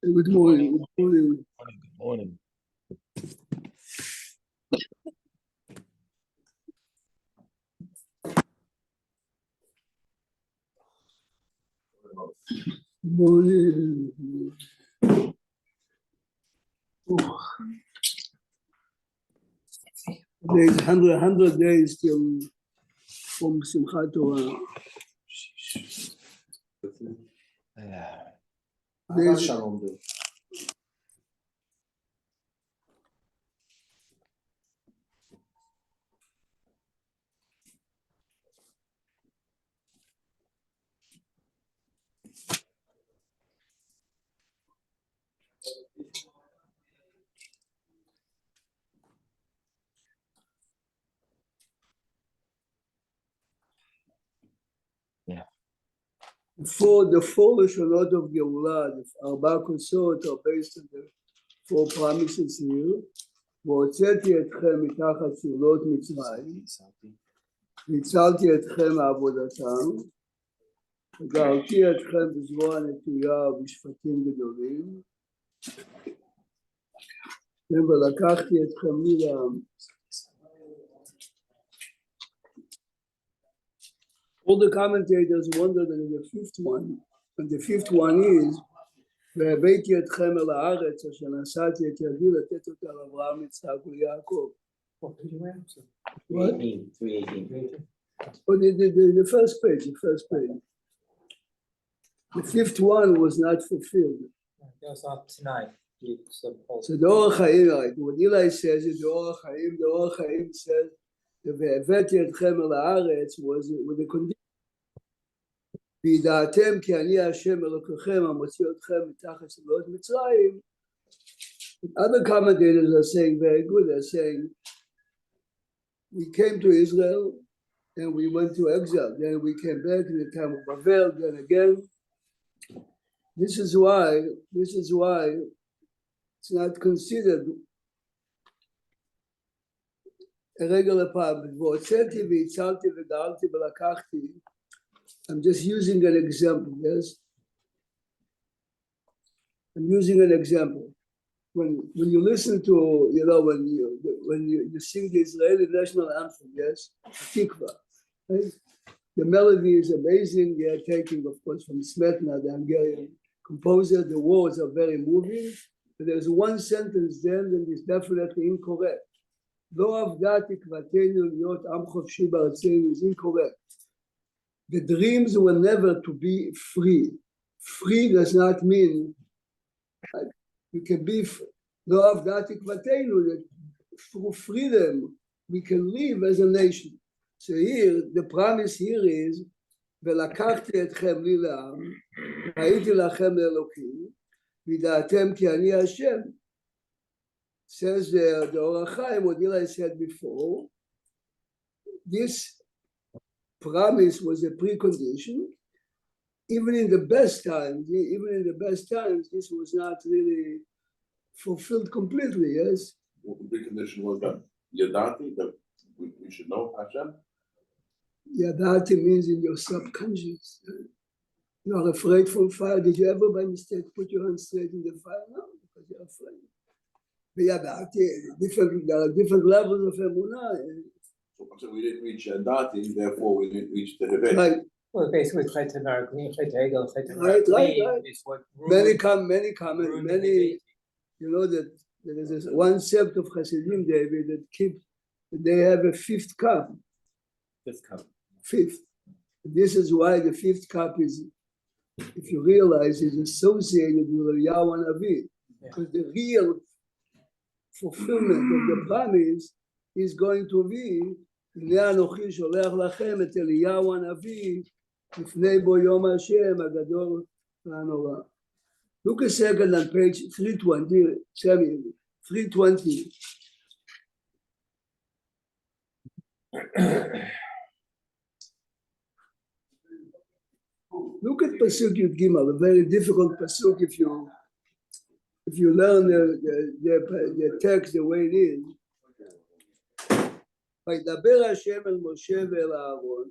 Good morning. Good morning. Good morning. Good morning. There's 100 days till from Simchat Torah. There's, for the four Lashonot of Geulah, the Arba Kosot are based on the four promises here. והוצאתי אתכם מתחת סבלות מצרים, והצלתי אתכם מעבודתם, וגרתי אתכם בזרוע נטויה ובשפטים גדולים, ולקחתי אתכם לי לעם. All the commentators wondered in the fifth one, and the fifth one is, והבאתי אתכם אל הארץ אשר נשאתי את ידי לתת אותה לאברהם, יצחק וליעקב. What? 318. Oh, the first page, The fifth one was not fulfilled. That's up tonight. So the Orach Chaim, right? What Eli says is the Orach Chaim says, והבאתי אתכם אל הארץ was with the condition. וידעתם כי אני השם אלוקיכם המוציא אתכם מתחת סבלות מצרים. Other commentators are saying very good. They're saying we came to Israel and we went to exile. Then we came back in the time of Babel. Then again, this is why it's not considered a regular part. והוצאתי והצלתי וגאלתי ולקחתי. I'm just using an example, yes? I'm using an example. When you listen to, when you sing the Israeli national anthem, yes? Tikva, right? The melody is amazing. They are taking, of course, from Smetana, the Hungarian composer. The words are very moving. But there's one sentence there that is definitely incorrect. לא עבדה תקוותנו להיות עם חופשי בארצנו is incorrect. The dreams were never to be free. Free does not mean you can be לא עבדה תקוותנו, that through freedom we can live as a nation. So here, the promise here is ולקחתי אתכם לי לעם, הייתי לכם לאלוקים, וידעתם כי אני השם. Says the Orach Chaim, what Eli said before, this promise was a precondition. Even in the best times, this was not really fulfilled completely, yes? What the precondition was that? Yadati, that we should know Hashem? Yadati means in your subconscious. You are afraid from fire. Did you ever by mistake put your hand straight in the fire? No, because you're afraid. There are different levels of emunah. So we didn't reach Yadati, therefore we didn't reach the Heved. Right. Well, basically, Chet Hegel, Right. is what Many comment, you know that there is this one sect of Hasidim, David, they have a fifth cup. Fifth. This is why the fifth cup is, if you realize, is associated with Eliyahu Hanavi, because the real fulfillment of the promise is going to be הנה אנוכי שולח לכם את אליהו הנביא לפני בו יום השם הגדול והנורא. Look a second on page 320, 320. Look at Pasuk Yud Gimel, a very difficult Pasuk if you learn the text the way it is. וידבר השם אל משה ואל אהרון.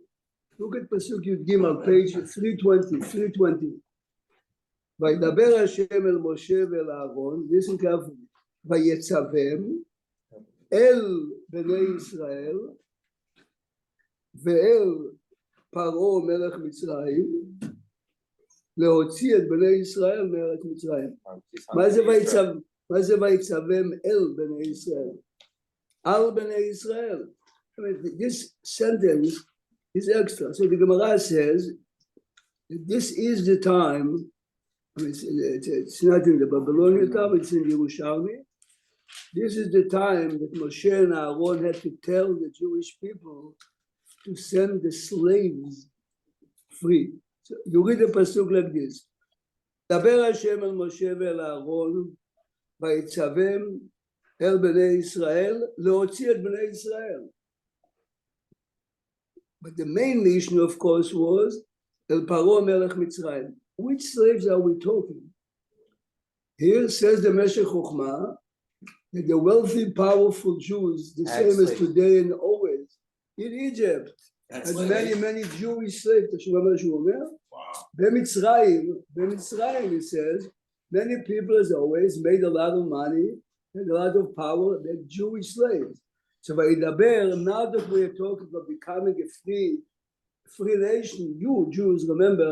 Look at פסוק י"ג, page 320. וידבר השם אל משה ואל אהרון, listen carefully, ויצווהם אל בני ישראל ואל פרעה מלך מצרים להוציא את בני ישראל מארץ מצרים. מה זה ויצווהם אל בני ישראל? על בני ישראל. I mean, this sentence is extra. So the Gemara says, this is the time, I mean, it's not in the Babylonian time, it's in Yerushalmi. This is the time that Moshe and Aaron had to tell the Jewish people to send the slaves free. So you read the pasuk like this. דבר השם אל משה ואל אהרון, ויצווהם אל בני ישראל, להוציא את בני ישראל. But the main mission, of course, was El Paro Melech Mitzrayim. Which slaves are we talking? Here says the Meshech Chochmah that the wealthy, powerful Jews, the same as today and always, in Egypt, had many Jewish slaves. Wow. B'Mitzrayim, it says, many people, as always, made a lot of money and a lot of power. They're Jewish slaves. So now that we are talking about becoming a free nation, you Jews, remember,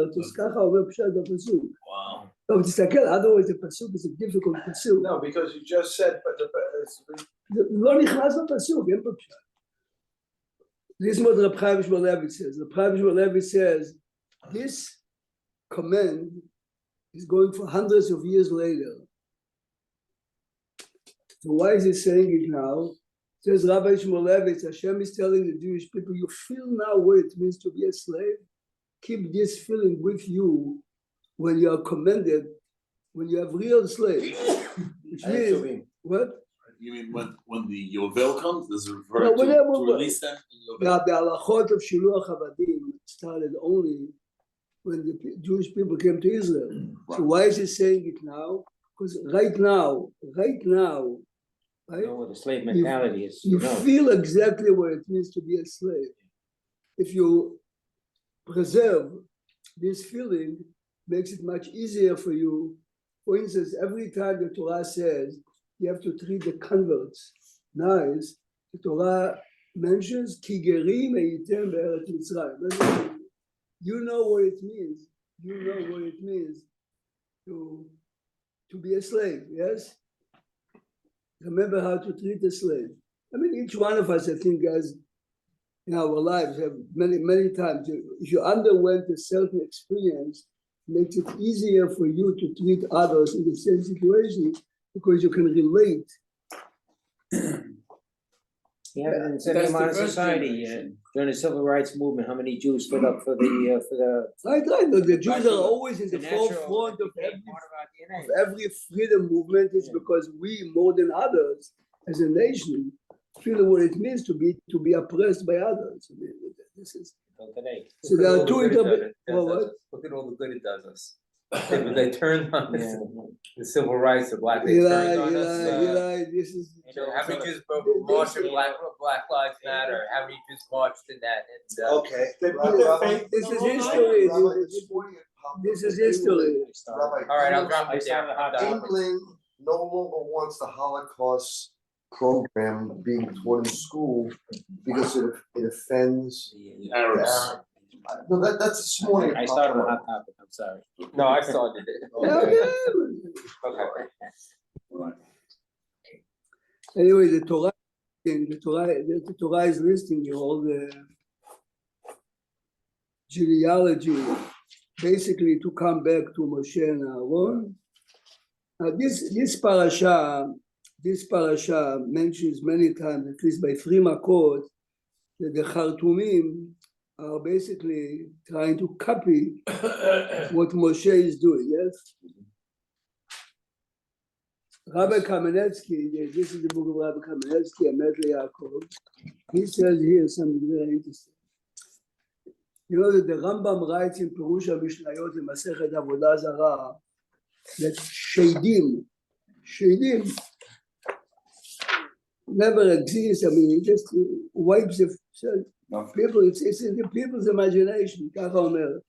wow. No, otherwise the pasuk is a difficult pasuk. No, because you just said, but this is what Reb Chaim Shmulevitz says. Reb Chaim Shmulevitz says this command is going for hundreds of years later. So why is he saying it now? Says Rabbi Shmulevitz, Hashem is telling the Jewish people, you feel now what it means to be a slave. Keep this feeling with you when you are commended, when you have real slaves. Which means, what? You mean when the Yovel comes, is it referred to release them? Yeah, the halachot of Shiluach Avadim started only when the Jewish people came to Israel. Right. So why is he saying it now? Because right now, right? You know what the slave mentality is. You feel exactly what it means to be a slave. If you preserve this feeling, makes it much easier for you. For instance, every time the Torah says you have to treat the converts nice, the Torah mentions Ki gerim heitem be'eretz Mitzrayim. You know what it means. You know what it means to be a slave, yes? Remember how to treat a slave. I mean, each one of us, I think, guys, in our lives have many times, if you underwent a certain experience, it makes it easier for you to treat others in the same situation because you can relate. Yeah, in semi-modern society, during the civil rights movement, how many Jews stood up for the Right. The Jews are always in the forefront of every freedom movement. It's because we, more than others, as a nation, feel what it means to be oppressed by others. I mean, this is so there are two interpretations. Look at all the good it does us. They turned on us. The civil rights of black people turned on us. This is, how many Jews marched in Black Lives Matter? How many Jews marched in that? And, okay. This is history. This is history. All right, I'll drop it there. England no longer wants the Holocaust program being taught in school because it offends the Arabs. No, that's a small. I started on Hot Topic. I'm sorry. No, I started it. Okay. Right. Anyway, the Torah is listing all the genealogy, basically to come back to Moshe and Aaron. This parasha mentions many times, at least by 3 makot, that the Khartoumim are basically trying to copy what Moshe is doing, yes? Rabbi Kamenetsky, this is the book of Rabbi Kamenetsky, Emet LeYaakov. He says here something very interesting. You know that the Rambam writes in Perusha Mishnayot in Masechet Avodah Zarah that Shadim never exists. I mean, it just wipes the people. It's in the people's imagination. ככה אומר.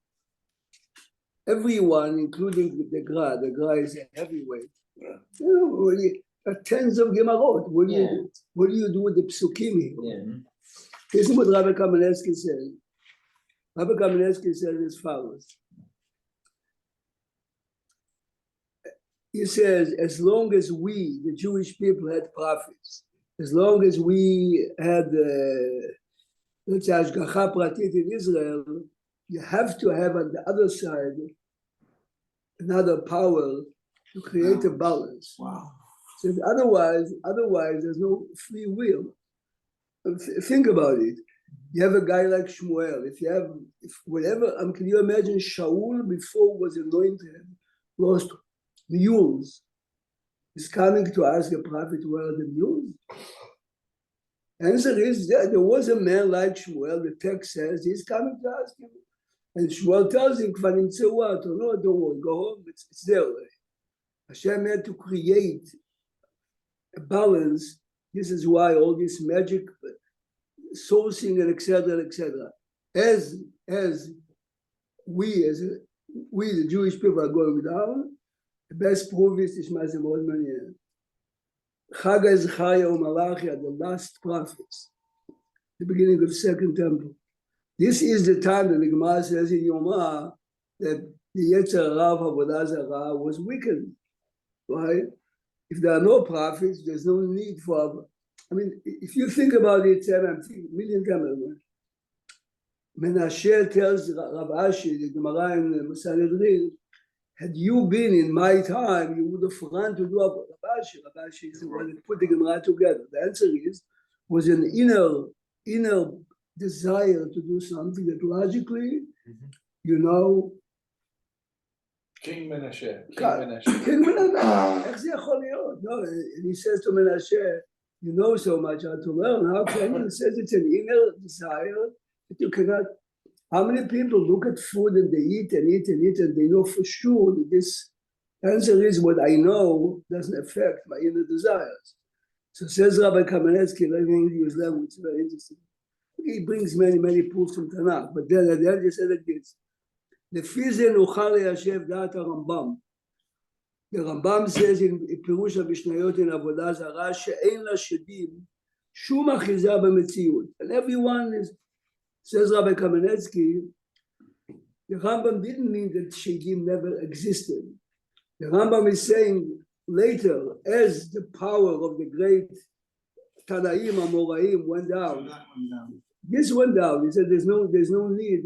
everyone, including the Gra is a heavyweight. You know, when you, tens of Gemarot. What do you do? What do you do with the psukim here? This is what Rabbi Kamenetsky says. Rabbi Kamenetsky says as follows. He says, as long as we, the Jewish people, had prophets, as long as we had, let's say, Hashgacha Pratit in Israel, you have to have on the other side another power to create a balance. Wow. So otherwise, there's no free will. Think about it. You have a guy like Shmuel. Can you imagine Shaul before was anointed, lost mules? He's coming to ask a prophet, where are the mules? Answer is, there was a man like Shmuel, the text says, he's coming to ask him. And Shmuel tells him, no, don't worry, go home, it's there already. Hashem had to create a balance. This is why all this magic sourcing and etc. As we the Jewish people are going down, the best proof is Tishma Zemod Manian. Chaga Zechariah and Malachi are the last prophets, the beginning of the Second Temple. This is the time that the Gemara says in Yomah that the Yetzer Hara of Avodah Zarah was weakened. Right? If there are no prophets, there's no need for. I mean, if you think about it, I'm thinking a million times. Menashe tells Rav Ashi, the Gemara in Masanedrin, had you been in my time, you would have run to do Rav Ashi. Rav Ashi is the one that put the Gemara together. The answer was an inner desire to do something that logically, you know. King Menashe. King Menashe. No, and he says to Menashe, you know so much how to learn. How can you? He says it's an inner desire that you cannot. How many people look at food and they eat and eat and eat and they know for sure that this answer is what I know doesn't affect my inner desires. So says Rabbi Kamenetsky, let me use language, it's very interesting. He brings many proofs from Tanakh, but then at the end he said like this. לפי זה נוכל ליישב דעת הרמב"ם. The Rambam says in פירוש המשניות in עבודה זרה שאין לה שדים שום אחיזה במציאות. And everyone is, says Rabbi Kamenetsky, the Rambam didn't mean that shadim never existed. The Rambam is saying later, as the power of the great Tanaim, Amoraim went down, this went down. He said there's no need.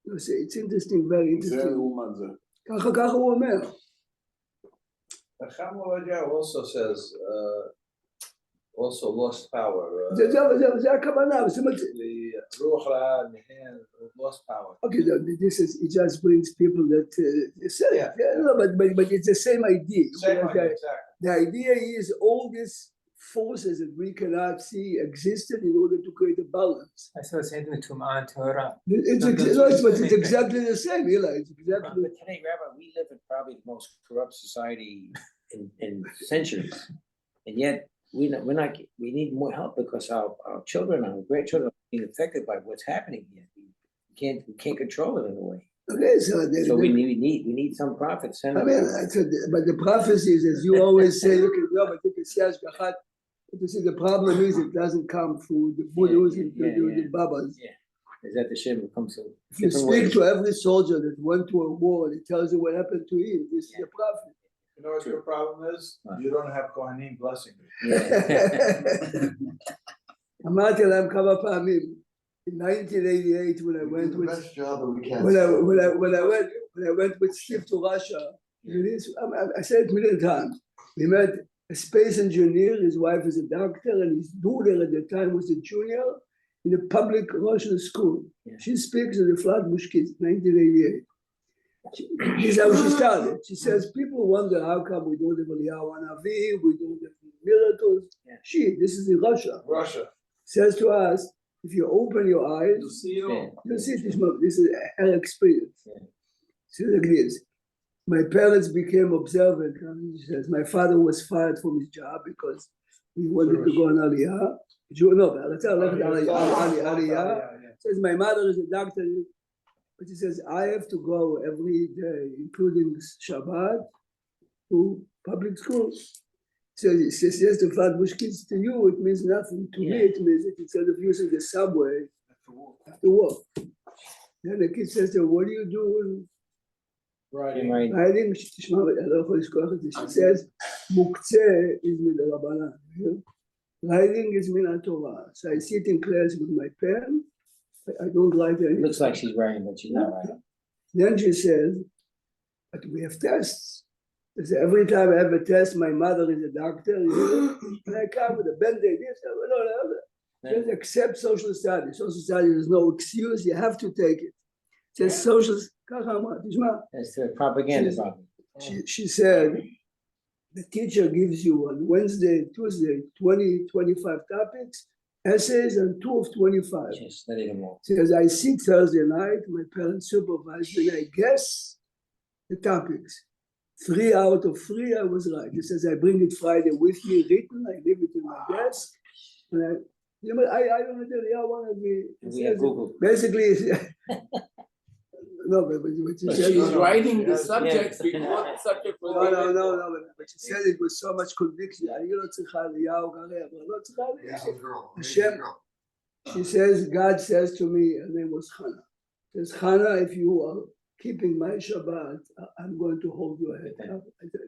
It's interesting, very interesting. ככה הוא אומר. Chacham also says, also lost power. זה הכוונה. The Ruach Ra lost power. Okay, this is, it just brings people that say, but it's the same idea. Same idea, exactly. The idea is all these forces that we cannot see existed in order to create a balance. I saw same with Tumah and Torah. It's exactly the same, Eli. It's exactly. But today, Rabbi, we live in probably the most corrupt society in centuries, and yet we need more help because our children, our grandchildren, are being affected by what's happening here. We can't control it in a way. Okay, So we need some prophets. I mean, but the prophecies, as you always say, you can see Hashgachat. You see, the problem is it doesn't come through the Buddhas and the Babas. Yeah, is that the Shem comes to? If you speak to every soldier that went to a war and it tells you what happened to him, this is a prophet. You know what your problem is? You don't have Kohanim blessing you. אמרתי להם כמה פעמים, in 1988 when I went with, Best job that we can. when I went with Steve to Russia, I said it a million times. We met a space engineer, his wife is a doctor, and his daughter at the time was a junior in a public Russian school. Yeah. She speaks in the Flatbush Kids, 1988. This is how she started. She says, people wonder how come we don't have Eliyahu Hanavi, we don't have miracles. Yeah. This is in Russia. Russia. Says to us, if you open your eyes, You see you. you'll see this is her experience. Yeah. So like this. My parents became observant. And she says, my father was fired from his job because he wanted to go on Aliyah. No, Aliyah. Says, my mother is a doctor. But he says, I have to go every day, including Shabbat, to public schools. So he says, yes, to Flatbush kids, to you, it means nothing. To me, it means that instead of using the subway, I have to walk. Then the kid says to her, what do you do? Right. Riding, תשמע, אני לא יכול לשכוח את זה, she says, מוקצה is מדרבנן. Riding is מן התורה. So I sit in class with my pen, I don't write anything. Looks like she's writing, but she's not writing. Then she says, but we have tests. She said, every time I have a test, my mother is a doctor, and I come with a band-aid. Just accept social studies. Social studies is no excuse, you have to take it. Just social, That's the propaganda problem. she said, the teacher gives you on Wednesday, Tuesday, 20, 25 topics, essays, and 2 of 25. Just study them all. She says, I sit Thursday night, my parents supervise me, and I guess the topics. 3 out of 3, I was right. He says, I bring it Friday with me written, I leave it in my desk, and I don't know, I want to be. We have Google. Basically, no, but what she said She's is writing the Yeah. subject before the subject was. no, but she said it with so much conviction. אני לא צריכה אליהו כרגע, אבל לא צריכה Amazing girl, Hashem. amazing girl. She says, God says to me, her name was Hannah. Says, Hannah, if you are keeping my Shabbat, I'm going to hold your head up.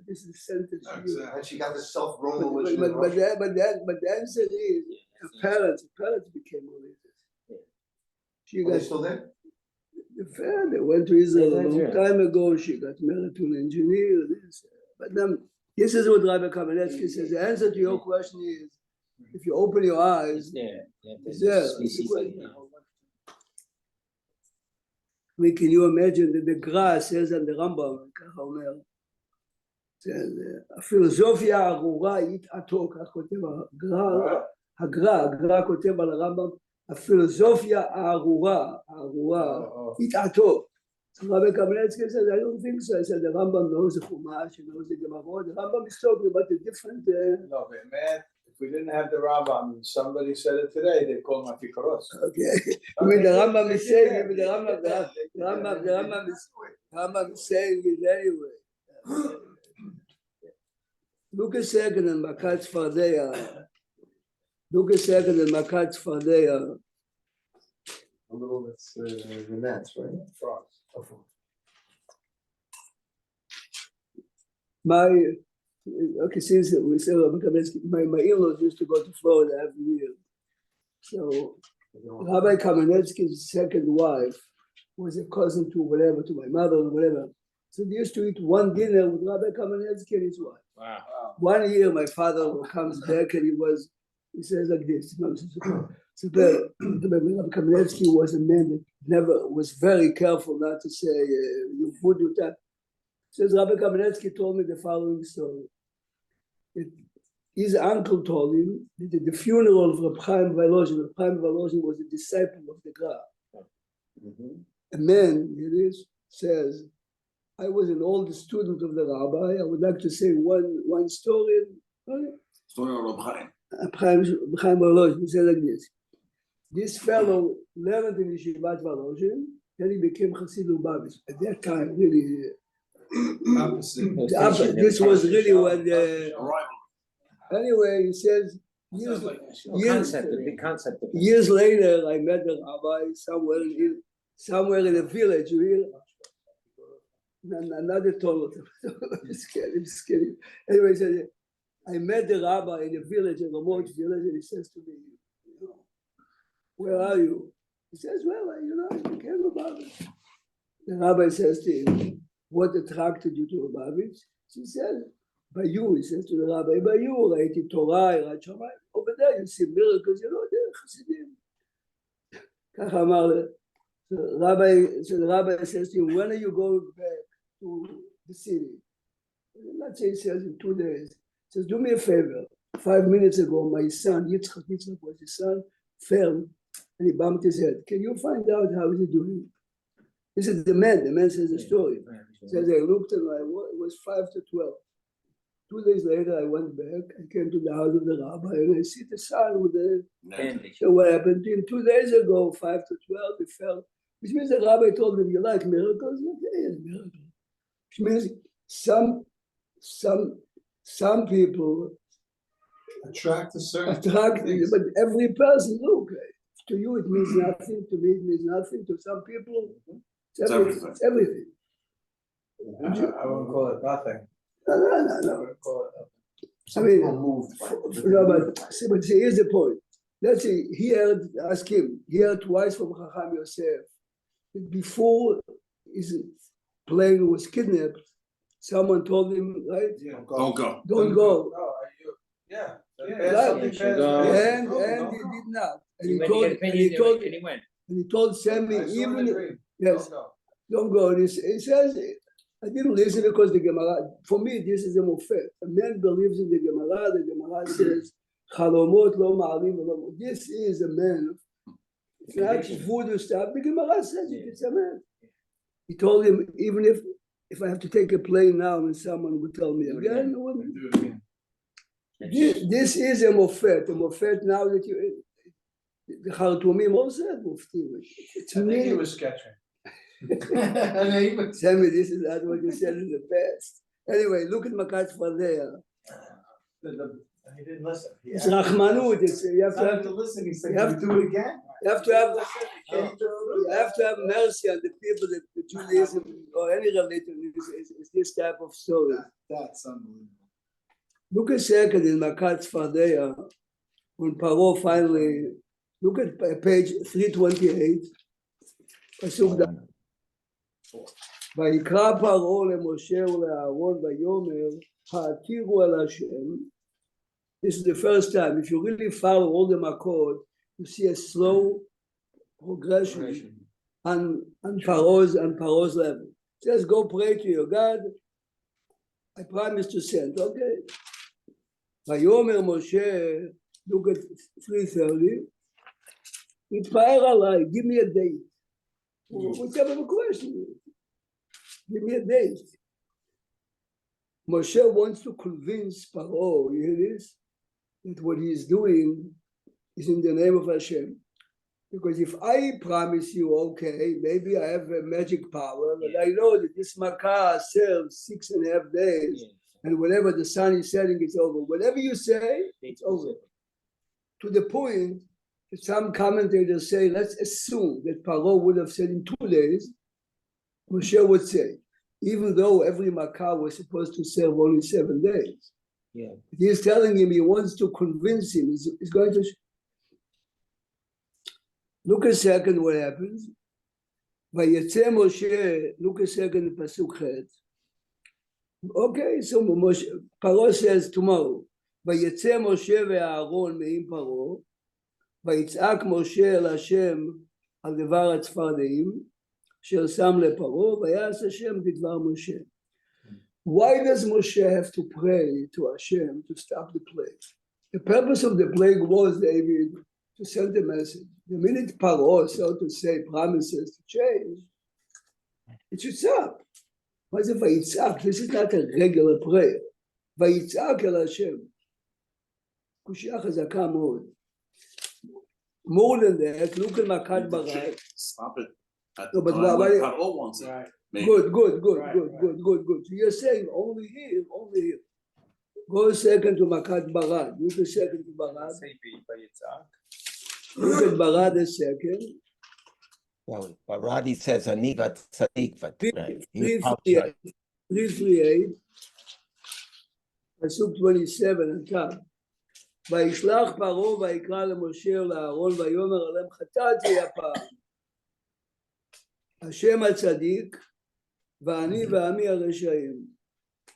This is a sentence. to you. And she got the self-roll But religion. the answer is, her parents became religious. She Are they got still there? the fair, they went to Israel a Yeah, long that's time ago. She got married to an engineer. But then, this is what Rabbi Kamenetsky says. The answer to your question is, if you open your eyes, It's there. I mean, can you imagine that the Gra says on the Rambam, ככה אומר, הפילוסופיה הארורה התעתו, כך כותב הגר"א כותב על הרמב"ם, הפילוסופיה הארורה התעתו. Rabbi Kamenetsky says, I don't think so. I said, the Rambam knows the Chumash, he knows the Gemara. The Rambam is talking about the different... No, but man, if we didn't have the Rambam, somebody said it today, they'd call him Afikaros. Okay. I mean, the Rambam is saying, the Rambam is saying it anyway. Look a second in Makat Tzfardea. Look a second in Makat Tzfardea. A little, that's the gnats, right? Frogs. Okay, since we said my in-laws used to go to Florida every year. So Rabbi Kamenetsky's second wife was a cousin to whatever, to my mother or whatever. So they used to eat one dinner with Rabbi Kamenetsky and his wife. Wow. One year, my father comes back and he says like this. So Rabbi Kamenetsky was a man that was very careful not to say, you would do that. Says Rabbi Kamenetsky told me the following story. His uncle told him that at the funeral of Reb Chaim Volozhin, Reb Chaim Volozhin was a disciple of the Gra. A man, says, I was an old student of the rabbi. I would like to say one story. Story of Chaim. Reb Chaim Volozhin, he said like this. This fellow learned in Yeshivat Volozhin, then he became Chassid Lubavitch. At that time, really, this was really when anyway, he says years later I met the rabbi somewhere in a village. Another total. I'm just kidding. Anyway, he said, I met the rabbi in a village, a remote village, and he says to me, where are you? He says, well, I became Lubavitch. The rabbi says to him, what attracted you to Lubavitch? She says, by you, he says to the rabbi, by you, ראיתי תורה, יראת שמיים. Over there, you see miracles, חסידים. ככה אמר, so the rabbi says to him, when are you going back to the city? Let's say he says in 2 days. He says, do me a favor. 5 minutes ago, my son, Yitzchak was his son, fell and he bumped his head. Can you find out how is he doing? This is the man says the story. Says I looked and it was 5 to 12. 2 days later, I went back. I came to the house of the rabbi and I see the son with the. So what happened to him 2 days ago, 5 to 12, he fell. Which means the rabbi told him, you like miracles? Okay, yes, miracles. Which means some people Attract a certain. attract, things. but every person, look, to you it means nothing, to me it means nothing, to some people, it's everything. It's everything. I wouldn't call it nothing. No. I wouldn't call it nothing. Some people are moved by it. No, but see, here's the point. Let's say he heard, ask him, he heard twice from Chacham Yosef. Before his plane was kidnapped, someone told him, right? Yeah. Don't go. Don't go. No, yeah. Right. Something should bad. go. And Don't he go. did not. And He he went to told, get and opinion, he told, and he went. and he told Sammy, I saw in a even, dream. yes, Don't go. don't go. And he says, I didn't listen because the Gemara, for me, this is a mofet. A man believes in the Gemara says, Chalomot lo ma'arim lo. This is a man. It's not voodoo stuff. The Gemara says it's a man. He told him, even if I have to take a plane now and someone would tell me again, I wouldn't. Do it again. This is a mofet. A mofet now that you, the Khartoumim also had muftim. It's I think he me. was sketching. Sammy, this is not what you said in the past. Anyway, look at Makat Vaera. He didn't listen. He It's asked- Rachmanut. It's you have to Not have, to listen, he said, you have "Can we do it again?" you have to have Can you have to have mercy on the people that the Judaism or any religion is this type of story. That's unbelievable. Look a second in Makat Vaera when Paro finally look at page 328. Pasuk da. ויקרא פרעה למשה ולאהרון ויאמר העתירו אל השם. This is the first time. If you really follow all the makot, you see a slow progression on Paro's level. It says, go pray to your God. I promise to send. Okay. ויאמר משה, look at 3:30. התפאר עליי, give me a date. Whichever the question is. Give me a date. Moshe wants to convince Paro, you hear this? That what he is doing is in the name of Hashem. Because if I promise you, okay, maybe I have a magic power, but I know that this Makkah serves 6.5 days, and whenever the sun is setting, it's over. Whatever you say, it's over. To the point that some commentators say, let's assume that Paro would have said in 2 days, Moshe would say, even though every Makkah was supposed to serve only 7 days. Yeah. He's telling him he wants to convince him. He's going to look a second what happens. Vayetze Moshe, look a second, Pasuk Chet. Okay, so Moshe, Paro says tomorrow, Vayetze Moshe ve'Aaron me'im Paro, ויצעק משה אל השם על דבר הצפרדעים, אשר שם לפרעה, ויעש השם כדבר משה. Why does Moshe have to pray to Hashem to stop the plague? The purpose of the plague was, David, to send a message. The minute Paro, so to say, promises to change, it should stop. מה זה ויצעק? This is not a regular prayer. ויצעק אל השם. קושיה חזקה מאוד. More than that, look at Makat Barat. Stop it. At No, the but time why- when Paro wants it. Right. Maybe. Good. Right. So you're saying only here. Go a second to Makat Barat. Look a second to Barat. Look at Barat a second. Well, Baradi says Anivat Tzadik, but right. You 338. Pasuk 27 on top. וישלח פרעה ויקרא למשה ולאהרון ויאמר עליהם חטאתי הפעם. השם הצדיק ואני ועמי הרשעים.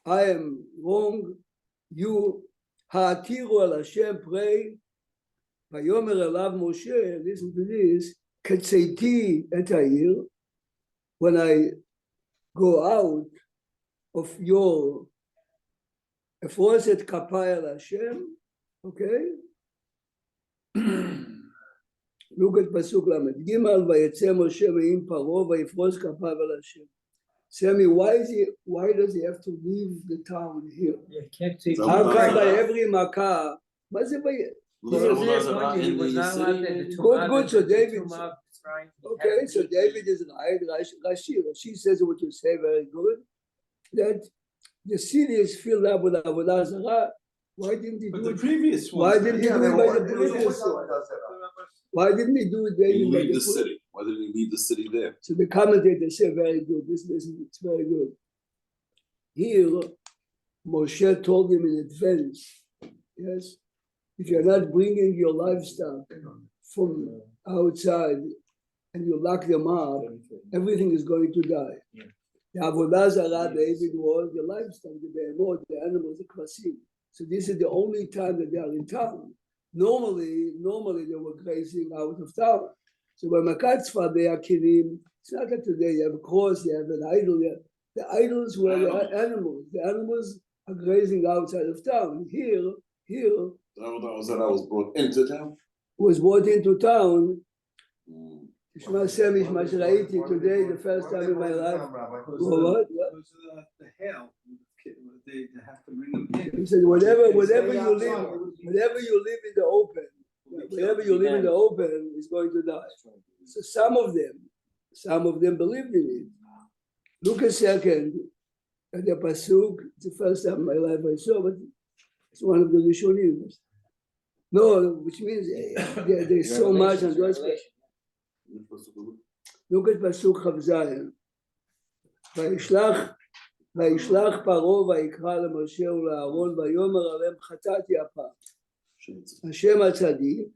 I am wrong, you העתירו על השם, pray. ויאמר אליו משה, listen to this, כצאתי את העיר, when I go out of your אפרוס את כפיי על השם, okay? Look at Pasuk Lamed. Gimal vayetze Moshe me'im Paro vayifroz kapav al Hashem. Sammy, why does he have to leave the town here? You can't see. So- How come by every Makkah? מה זה He was not allowed to Good, so David- right? He Okay, had so the- David is right. Rashi says what you say very good. That the city is filled up with avodah zarah. Why didn't he But do the it? previous Why ones. didn't he Yeah, do they it were by all- the it was previous always one? avodah zarah. Why didn't he do it He David by leave the the city. Why didn't he leave the city there? So the commentators say very good. Listen, it's very good. Here, Moshe told him in advance, yes, if you're not bringing your livestock from outside and you lock them up, everything is going to die. Yeah. The avodah zarah David was the livestock, the behemoth, the animals, the kvasim. So this is the only time that they are in town. Normally they were grazing out of town. So when Makatzva they are killing, it's not that today you have a cross, you have an idol. The idols were the animals. The animals are grazing outside of town. Here That was brought into town. was brought into town. Mm. Shema Semish, מה שראיתי today, the first time in my life. What? Because of the hail, they have to bring them in. He said, whenever you live in the open, whenever you live in the open, it's going to die. So some of them believed in it. Look a second at the pasuk. It's the first time in my life I saw, but it's one of the Rishonim. No, which means there's so much on those. Look at pasuk Chav Zayin. וישלח פרעה ויקרא למשה ולאהרון ויאמר עליהם חטאתי הפעם. השם הצדיק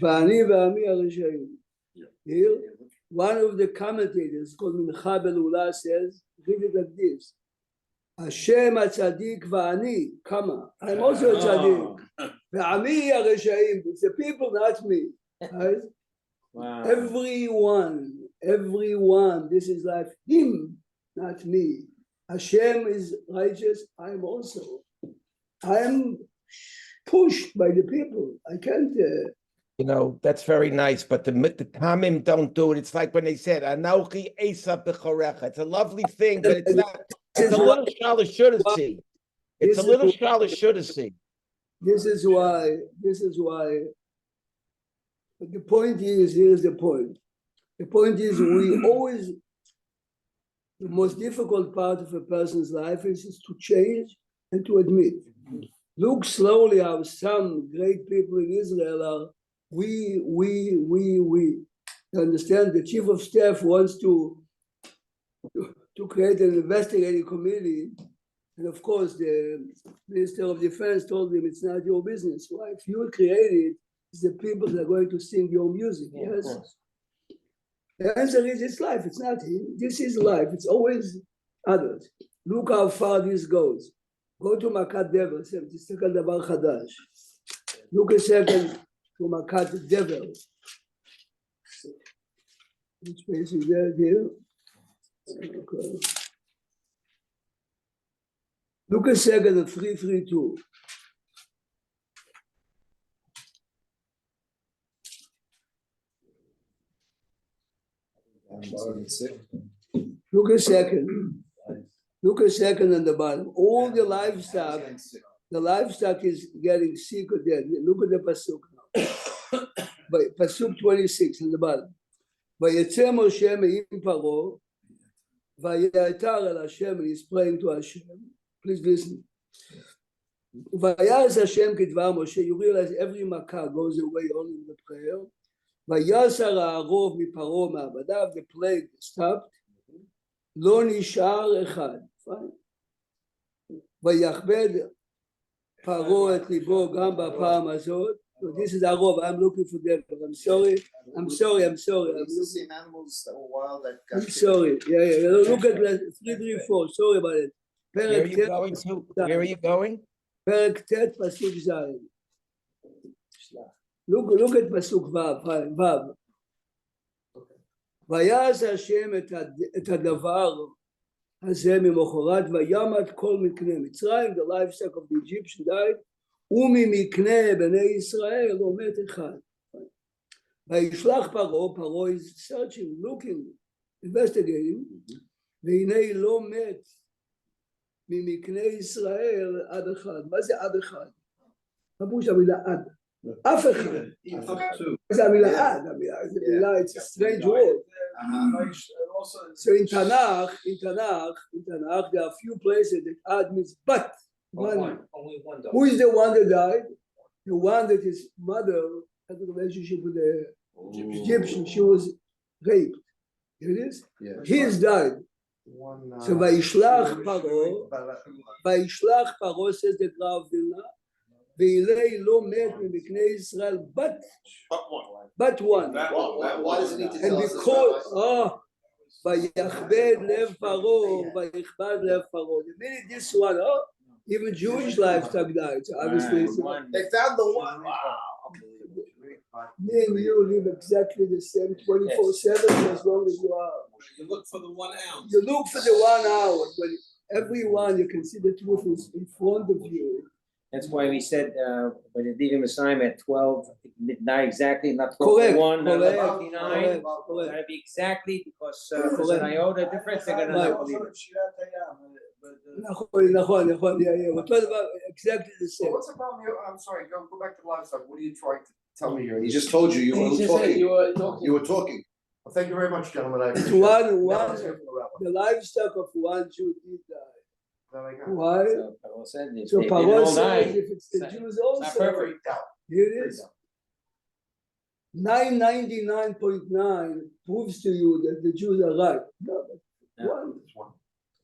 ואני ועמי הרשעים. Here, one of the commentators called Mincha Belula says, read it like this. השם הצדיק ואני, כמה? I'm also a tzaddik. ועמי הרשעים. It's the people, not me. Right? Wow. Everyone, this is like him, not me. Hashem is righteous, I'm also. I'm pushed by the people. I can't. That's very nice, but the Tamim don't do it. It's like when they said, Anochi Esa B'chorecha. It's a lovely thing, but it's not. It's a little Shalish Shudasi. It's a little Shalish Shudasi. This is why. But the point is, here's the point. The point is, we always. The most difficult part of a person's life is to change and to admit. Look slowly how some great people in Israel are we. You understand? The chief of staff wants to create an investigating committee. And of course, the Minister of Defense told him it's not your business. Why? If you create it, it's the people that are going to sing your music. Yeah, yes? The answer is it's life, it's not him. This is life, it's always others. Look how far this goes. Go to Makat Dever, תסתכל דבר חדש. Look a second to Makat Dever. Which page is there here? Okay. Look a second at 332. Look a second on the bottom. All the livestock is getting sick or dead. Look at the pasuk now. By pasuk 26 on the bottom. ויצא משה מעם פרעה, ויעתר אל השם, and he's praying to Hashem. Please listen. ויעש השם כדבר משה, you realize every makkah goes away only in the prayer. ויסר הערוב מפרעה מעבדיו, the plague stopped. לא נשאר אחד. ויכבד פרעה את ליבו גם בפעם הזאת. So this is Arov. I'm looking for them. I'm sorry. It's the same animals that were wild that got I'm sorry. Yeah. Look at 334. Sorry about it. Where are you going to? Where are you going? פרק ט' פסוק ז'. Look at פסוק ו'. ויעש השם את הדבר הזה ממחרת וימת כל מקנה מצרים, the livestock of the Egyptian died, וממקנה בני ישראל לא מת אחד. וישלח פרעה is searching, looking, investigating, והנה לא מת ממקנה ישראל עד אחד. מה זה עד אחד? חפוש המילה עד. אף אחד. זה המילה עד, המילה, it's a strange word. So in Tanakh, there are a few places that ad means but. Only one dog. Who is the one that died? The one that his mother had a relationship with the Egyptian. She was raped. Here it is. Yeah. He's died. So Vayishlach Paro says the Gra of Vilna, Ve'ilei lo met mibiknei Israel, but one. Why does it need to And tell us this? because Vayachbed lev Paro, Vayichbad lev Paro. The minute this one, even Jewish livestock died. So obviously, it's They found the one. me and you live exactly the same 24/7 as long as you are. You look for the 1 ounce. You look for the 1 hour, but everyone you can see the truth is in front of you. That's why we said, when the Divim assignment at 12 midnight exactly, not 12 Correct, to 1, not correct, 59. correct. Gotta be exactly because if there's an iota difference, they're gonna not believe it. נכון, אותו דבר, exactly the So same. what's the problem here? I'm sorry, go back to livestock. What are you trying to tell me here? He just told you, you He were just said talking. you were talking. You were talking. Well, thank you very much, gentlemen. I It's appreciate it. one, Now let's hear from the rabbi. the livestock of one Jew did die. Now I got it. Why? So Paro said, if So they didn't Paro all says die, if it's the it's Jews not also, perfect. Freaked out. here it is. 999.9 proves to you that the Jews are right. No, but Yeah. one. This one.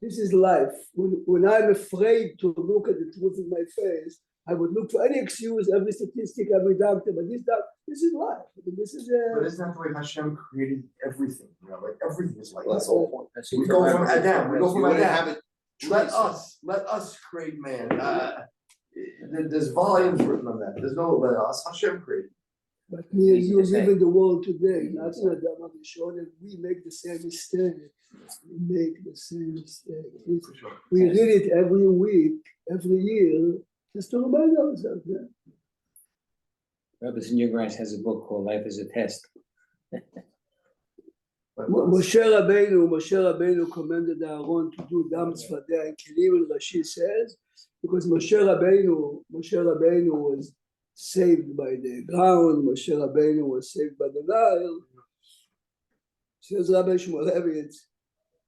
This is life. When I'm afraid to look at the truth in my face, I would look for any excuse, every statistic, every doctor, but this is life. This is But isn't that the way Hashem created everything? You know, like everything is like That's that. all point. That's We go from Adam. We go You from wouldn't Adam. have it. Let us create man. There's volumes written on that. There's no let us. Hashem created. but me and you Easy to live say. in the world today. Not in Adam HaRishon, and we make the same mistake. We make the same mistake. For sure. We read it every week, every year, just to remind ourselves. Yeah. Rabbi Newgrass has a book called Life is a Test. Moshe Rabbeinu commanded Aaron to do dam tzfadeh and kelim, and Rashi says, because Moshe Rabbeinu was saved by the ground, Moshe Rabbeinu was saved by the Nile. Says Rabbi Shmulevitz,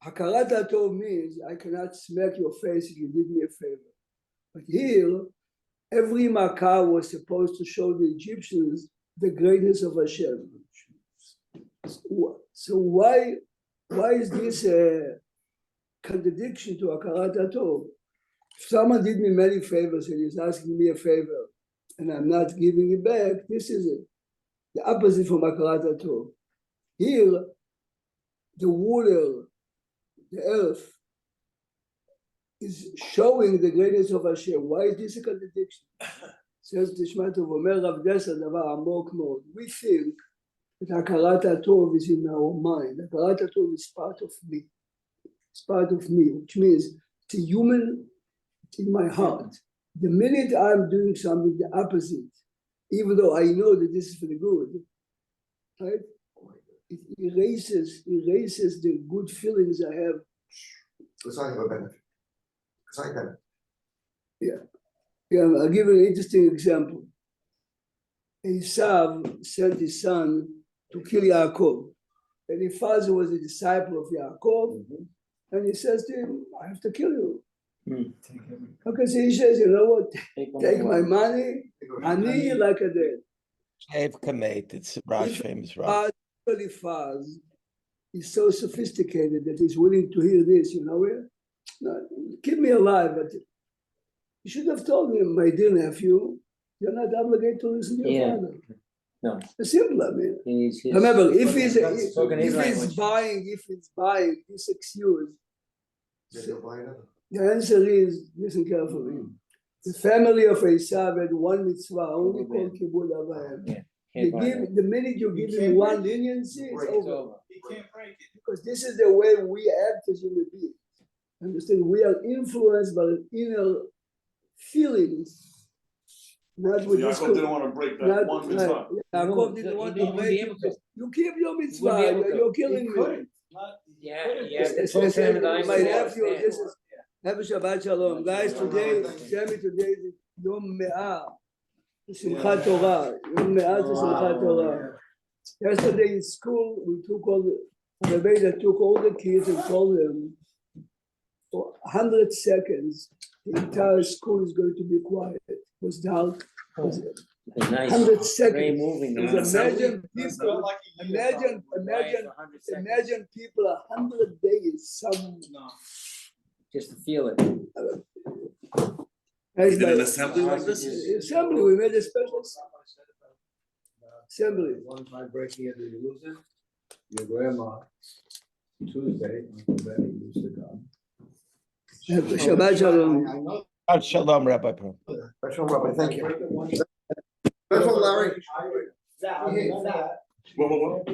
Hakarat HaTov means I cannot smack your face if you did me a favor. But here, every Makkah was supposed to show the Egyptians the greatness of Hashem. So why is this a contradiction to Hakarat HaTov? If someone did me many favors and he's asking me a favor and I'm not giving it back, this is it. The opposite from Hakarat HaTov. Here, the water, the earth, is showing the greatness of Hashem. Why is this a contradiction? Says Tishma Tov, Omer Rav Dessler, davar amok mod. We think that Hakarat HaTov is in our mind. Hakarat HaTov is part of me. It's part of me, which means it's a human, it's in my heart. The minute I'm doing something the opposite, even though I know that this is for the good, right? It erases the good feelings I have. It's not even a benefit. It's not a benefit. Yeah, I'll give you an interesting example. Esav sent his son to kill Yaakov. And his father was a disciple of Yaakov. And he says to him, I have to kill you. Okay, so he says, you know what? Take my money, ani like a dead. Shave Kamet, it's Rosh famous Rosh. Faz is so sophisticated that he's willing to hear this, you know where? No, keep me alive, but you should have told me, my dear nephew, you're not obligated to listen to your father. No. It's simple, I mean. He's Remember, if he's spoken his he's language. buying this excuse, Then you'll buy another. the answer is, listen carefully. The family of Esav had one mitzvah, only called Kibbul Avayim. Yeah. You Can't buy give that. the minute you give You him can't one break it. leniency, it's Break it. It's over. over. You can't break it. Because this is the way we act as human beings. Understand? We are influenced by inner feelings. Not with this. Yaakov didn't want to break that Not, one mitzvah. Yaakov didn't want to He wouldn't break be it. able to. You keep your be mitzvah, able to. you're killing me. Yeah, you have to talk to him in the My language. nephew, this is, have a Shabbat Shalom. Guys, today, tell me today is Yom Me'ah. Simchat Torah, Me'at Simchat Torah. Yesterday in school, we took all the way that took all the kids and told them for 100 seconds, the entire school is going to be quiet. It was dark. It was Nice. 100 Very seconds. moving. Because imagine people, imagine people 100 days, some. Just to feel it. That's Did an like- assembly like this? Assembly, we made a special assembly. One time breaking it, did you lose it? Your grandma, Tuesday, Uncle Benny used to come. Shabbat Shalom. Shalom, Rabbi. Pro. Special Rabbi, thank you. Special Larry. That, What?